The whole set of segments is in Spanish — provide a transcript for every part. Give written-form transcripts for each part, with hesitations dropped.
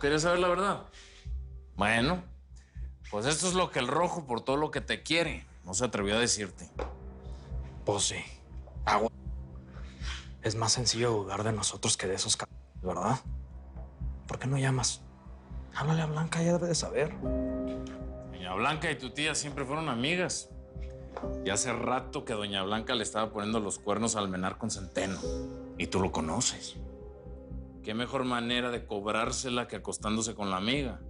querías saber la verdad? Bueno, pues esto es lo que el Rojo, por todo lo que te quiere, no se atrevió a decirte. Pues sí. Agua. Es más sencillo dudar de nosotros que de esos ¿verdad? ¿Por qué no llamas? Háblale a Blanca, ella debe de saber. Doña Blanca y tu tía siempre fueron amigas. Y hace rato que Doña Blanca le estaba poniendo los cuernos al Menar con Centeno. Y tú lo conoces. ¿Qué mejor manera de cobrársela que acostándose con la amiga?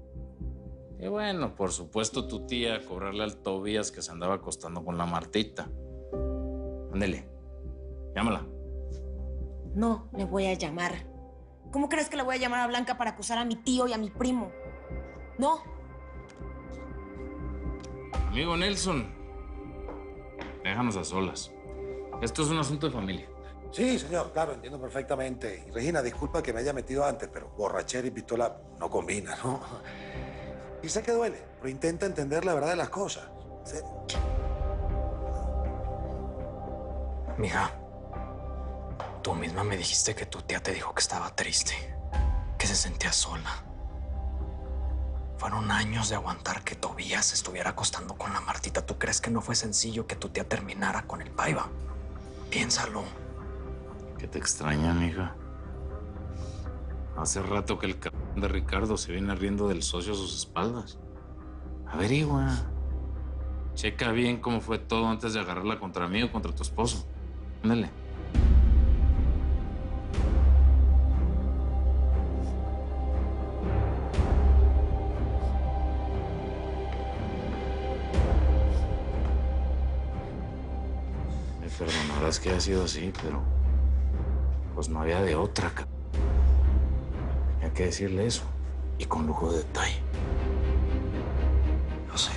Y bueno, por supuesto tu tía cobrarle al Tobías que se andaba acostando con la Martita. Ándele, llámala. No le voy a llamar. ¿Cómo crees que le voy a llamar a Blanca para acusar a mi tío y a mi primo? No. Amigo Nelson, déjanos a solas. Esto es un asunto de familia. Sí, señor, claro, entiendo perfectamente. Y Regina, disculpa que me haya metido antes, pero borrachera y pistola no combina, ¿no? Y sé que duele, pero intenta entender la verdad de las cosas. ¿Sí? Mija, tú misma me dijiste que tu tía te dijo que estaba triste, que se sentía sola. Fueron años de aguantar que Tobías estuviera acostando con la Martita. ¿Tú crees que no fue sencillo que tu tía terminara con el Paiva? Piénsalo. ¿Qué te extraña, mija? Hace rato que el cabrón de Ricardo se viene riendo del socio a sus espaldas. Averigua. Checa bien cómo fue todo antes de agarrarla contra mí o contra tu esposo. Ándale. Me perdonarás que haya sido así, pero pues no había de otra, cabrón. Tenía que decirle eso, y con lujo de detalle. Yo sé.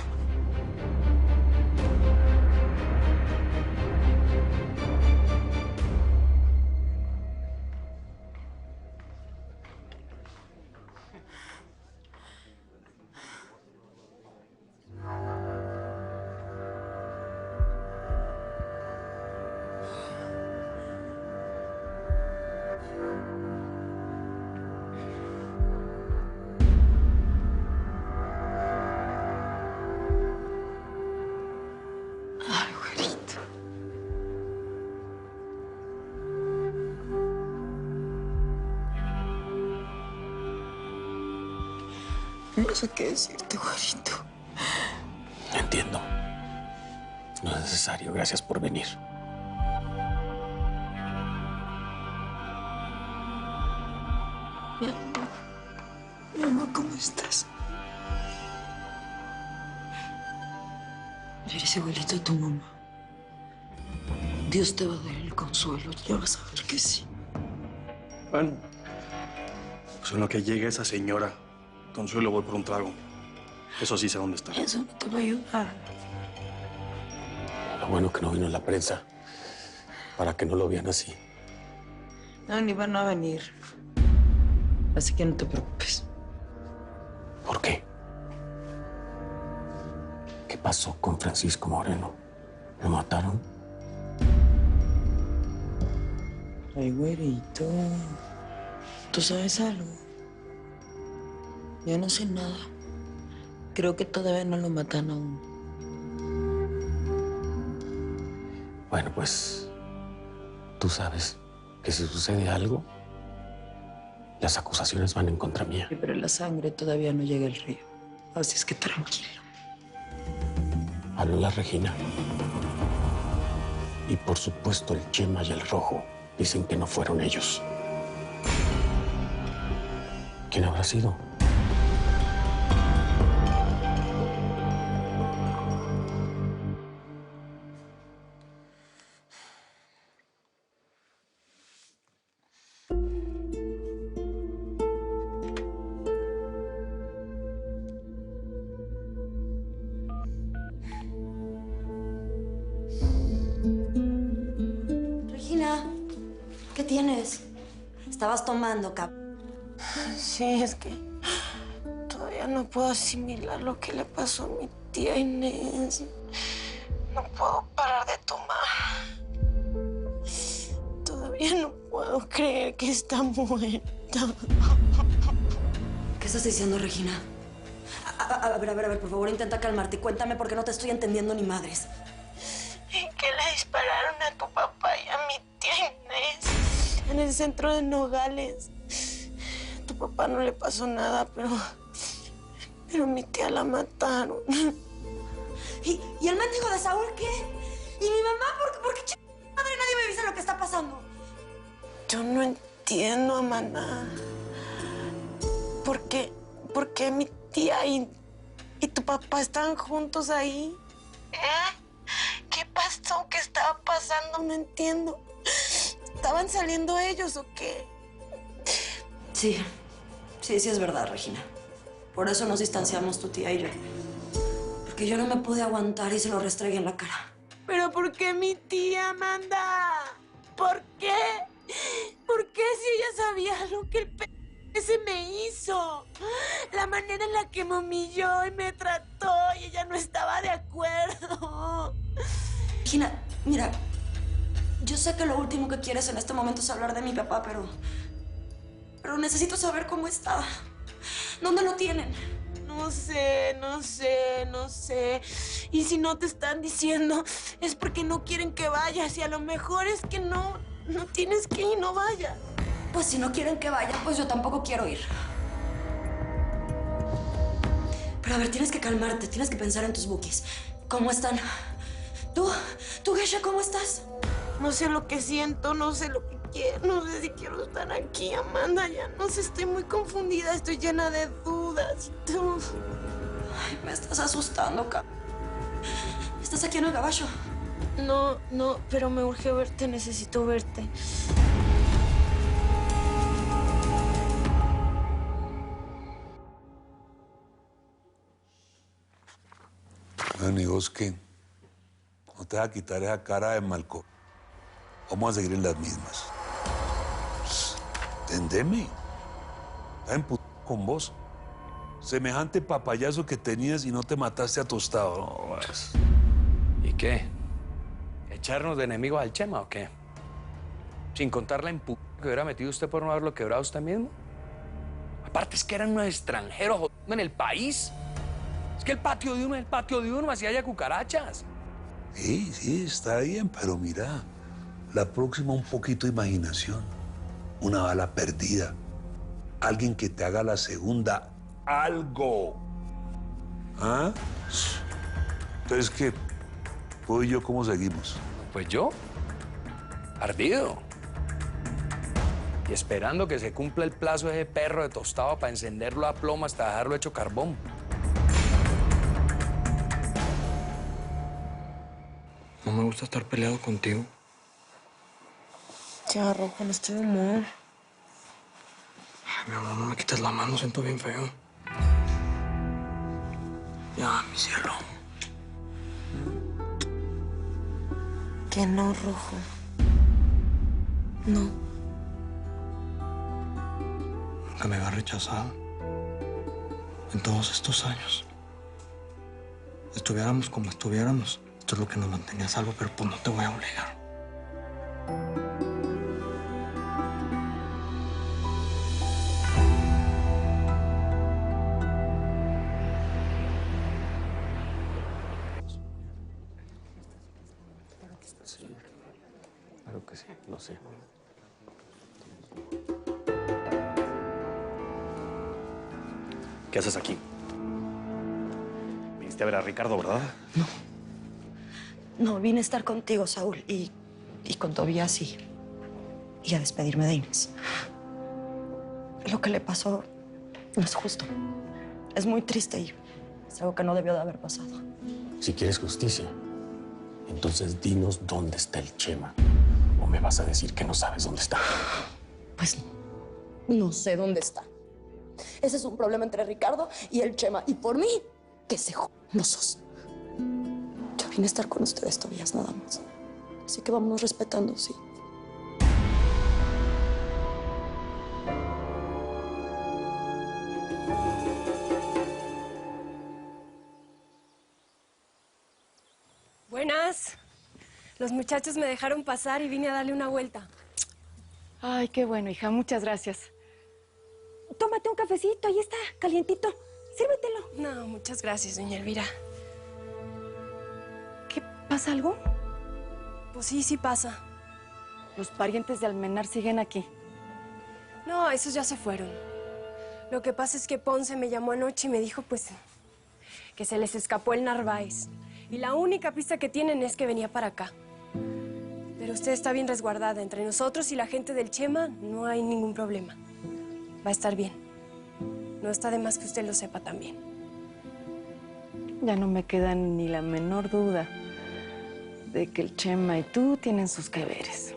Ay, güerito. No sé qué decirte, güerito. Entiendo. No es necesario. Gracias por venir. Mi amor. Mi amor, ¿cómo estás? Eres igualito a tu mamá. Dios te va a dar el consuelo. Ya vas a ver que sí. Bueno, pues en lo que llegue esa señora, Consuelo, voy por un trago. Eso sí sé dónde está. Eso no te va a ayudar. Lo bueno que no vino en la prensa, para que no lo vean así. No, ni van a venir. Así que no te preocupes. ¿Por qué? ¿Qué pasó con Francisco Moreno? ¿Lo mataron? Ay, güerito. ¿Tú sabes algo? Yo no sé nada. Creo que todavía no lo matan aún. Bueno, pues tú sabes que si sucede algo, las acusaciones van en contra mía. Sí, pero la sangre todavía no llega al río. Así es que tranquilo. Habló la Regina. Y por supuesto el Chema y el Rojo dicen que no fueron ellos. ¿Quién habrá sido? Regina, ¿qué tienes? Estabas tomando, Sí, es que todavía no puedo asimilar lo que le pasó a mi tía Inés. No puedo parar de tomar. Todavía no puedo creer que está muerta. ¿Qué ¿Qué estás diciendo, Regina? A ver, por favor, intenta calmarte. Cuéntame por qué no te estoy entendiendo ni madres. Que le dispararon a tu papá y a mi tía Inés en el centro de Nogales. Tu papá no le pasó nada, pero mi tía la mataron. ¿Y el mendigo de Saúl qué? ¿Y mi mamá? ¿Por qué madre nadie me dice lo que está pasando? Yo no entiendo, Amanda. ¿Por qué mi tía y tu papá estaban juntos ahí? ¿Qué pasó? ¿Qué estaba pasando? No entiendo. ¿Estaban saliendo ellos o qué? Sí es verdad, Regina. Por eso nos distanciamos tu tía y yo. Porque yo no me pude aguantar y se lo restregué en la cara. ¿Pero por qué mi tía, Amanda? ¿Por qué? ¿Por qué si ella sabía lo que el ese me hizo? La manera en la que me humilló y me trató y ella no estaba de acuerdo. Regina, mira, yo sé que lo último que quieres en este momento es hablar de mi papá, pero necesito saber cómo está. ¿Dónde lo tienen? No sé. Y si no te están diciendo, es porque no quieren que vayas. Y a lo mejor es que no tienes que ir, no vayas. Pues si no quieren que vaya, pues yo tampoco quiero ir. Pero a ver, tienes que calmarte, tienes que pensar en tus bookies. ¿Cómo están? ¿Tú, Gesha, cómo estás? No sé lo que siento, no sé lo que quiero, no sé si quiero estar aquí, Amanda. Ya no sé, estoy muy confundida, estoy llena de dudas. Ay, me estás asustando, cabrón. ¿Estás aquí en el caballo? No, pero me urge verte, necesito verte. Bueno, ¿y vos qué? No te vas a quitar esa cara de malco. Vamos a seguir en las mismas. Entendeme. Estás emputado con vos. Semejante papayazo que tenías y no te mataste a tostado. No, pues. ¿Y qué? ¿Echarnos de enemigos al Chema o qué? Sin contar la que hubiera metido usted por no haberlo quebrado usted mismo. Aparte es que eran unos extranjeros jodiendo en el país. Es que el patio de uno, así haya cucarachas. Sí, está bien, pero mira, la próxima un poquito de imaginación. Una bala perdida. Alguien que te haga la segunda algo. ¿Ah? Entonces, ¿qué? ¿Tú y yo cómo seguimos? Pues yo, ardido. Y esperando que se cumpla el plazo de ese perro de tostado para encenderlo a plomo hasta dejarlo hecho carbón. No me gusta estar peleado contigo. Ya, Rojo, no estoy de humor. Ay, mi amor, no me quites la mano, siento bien feo. Ya, mi cielo. Que no, Rojo. No. Que me va a rechazar. En todos estos años. Estuviéramos como estuviéramos. Esto es lo que nos mantenía a salvo, pero pues no te voy a obligar. Sí, claro que sí, lo sé. ¿Qué haces aquí? Viniste a ver a Ricardo, ¿verdad? No, vine a estar contigo, Saúl, y con Tobías y a despedirme de Inés. Lo que le pasó no es justo. Es muy triste y es algo que no debió de haber pasado. Si quieres justicia, entonces dinos dónde está el Chema. ¿O me vas a decir que no sabes dónde está? Pues no sé dónde está. Ese es un problema entre Ricardo y el Chema. Y por mí, que se los dos. Yo vine a estar con ustedes, Tobías, nada más. Así que vámonos respetando, sí. Buenas. Los muchachos me dejaron pasar y vine a darle una vuelta. Ay, qué bueno, hija. Muchas gracias. tómate un cafecito, ahí está, calientito. Sírvetelo. No, muchas gracias, doña Elvira. ¿Qué pasa algo? Pues sí pasa. Los parientes de Almenar siguen aquí. No, esos ya se fueron. Lo que pasa es que Ponce me llamó anoche y me dijo, pues, que se les escapó el Narváez. Y la única pista que tienen es que venía para acá. Pero usted está bien resguardada. Entre nosotros y la gente del Chema no hay ningún problema. Va a estar bien. No está de más que usted lo sepa también. Ya no me queda ni la menor duda de que el Chema y tú tienen sus que veres.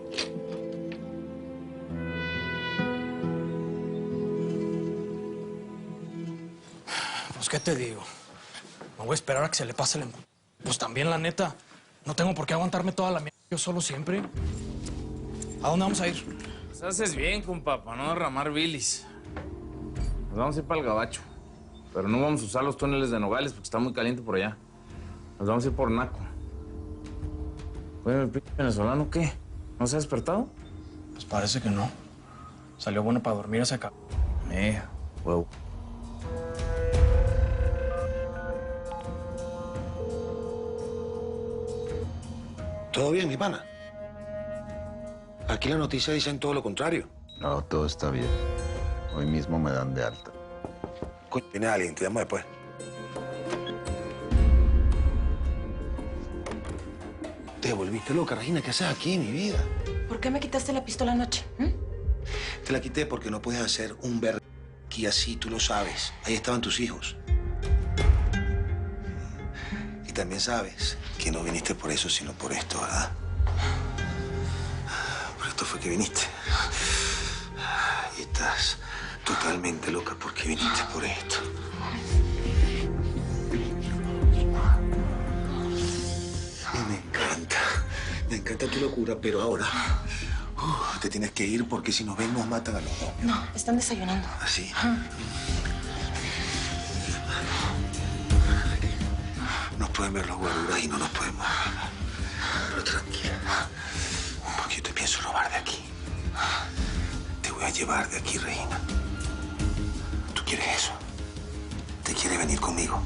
Pues, ¿qué te digo? Me voy a esperar a que se le pase el Pues también, la neta, no tengo por qué aguantarme toda la mierda yo solo siempre. ¿A dónde vamos a ir? Pues haces bien, compa, para no derramar bilis. Nos vamos a ir para el Gabacho. Pero no vamos a usar los túneles de Nogales porque está muy caliente por allá. Nos vamos a ir por Naco. Oye, ¿el pinche venezolano qué? ¿No se ha despertado? Pues parece que no. Salió bueno para dormir ese acá. Huevo. ¿Todo bien, mi pana? Aquí la noticia dicen todo lo contrario. No, todo está bien. Hoy mismo me dan de alta. Coño, viene alguien, te llamo después. Te volviste loca, Regina. ¿Qué haces aquí, mi vida? ¿Por qué me quitaste la pistola anoche? Te la quité porque no puedes hacer un ver aquí así, tú lo sabes. Ahí estaban tus hijos. Y también sabes que no viniste por eso, sino por esto, ¿verdad? Por esto fue que viniste. Y estás totalmente loca porque viniste por esto. Y me encanta tu locura, pero ahora te tienes que ir porque si nos ven nos matan a los dos. No, están desayunando. ¿Así? Nos pueden ver los guaruras y no nos podemos ver. Pero tranquila, porque yo te pienso robar de aquí. Te voy a llevar de aquí, Regina. ¿Tú quieres eso? ¿Te quieres venir conmigo?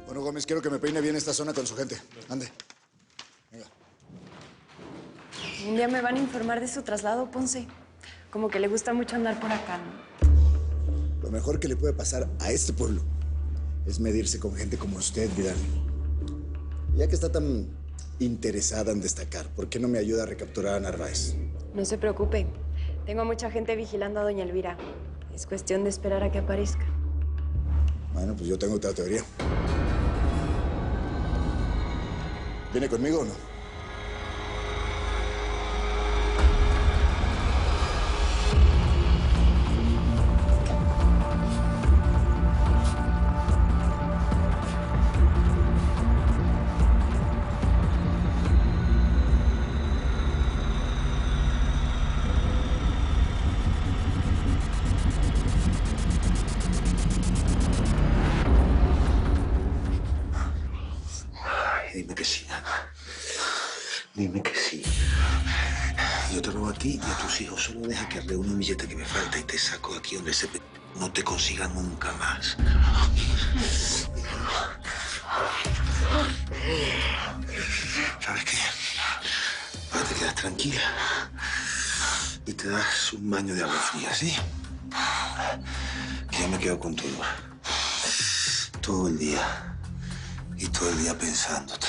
Bueno, Gómez, quiero que me peine bien esta zona con su gente. Ande. Venga. Un día me van a informar de su traslado, Ponce. Como que le gusta mucho andar por acá, ¿no? Lo mejor que le puede pasar a este pueblo es medirse con gente como usted, Vidal. Ya que está tan interesada en destacar, ¿por qué no me ayuda a recapturar a Narváez? No se preocupe. Tengo mucha gente vigilando a doña Elvira. Es cuestión de esperar a que aparezca. Bueno, pues yo tengo otra teoría. ¿Viene conmigo o no? Dime que sí. Dime que sí. Yo te robo a ti y a tus hijos. Solo deja que reúna un billete que me falta y te saco de aquí donde ese no te consiga nunca más. ¿Sabes qué? Ahora te quedas tranquila y te das un baño de agua fría, ¿sí? Que yo me quedo con todo. Todo el día. Y todo el día pensándote.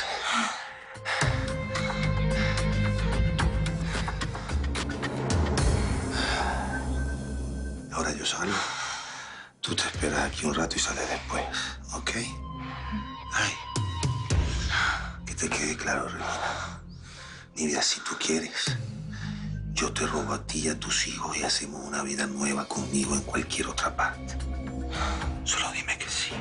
Ahora yo salgo. Tú te esperas aquí un rato y sales después, ¿ok? Ay, que te quede claro, Regina. Mi vida, si tú quieres, yo te robo a ti y a tus hijos y hacemos una vida nueva conmigo en cualquier otra parte. Solo dime que sí.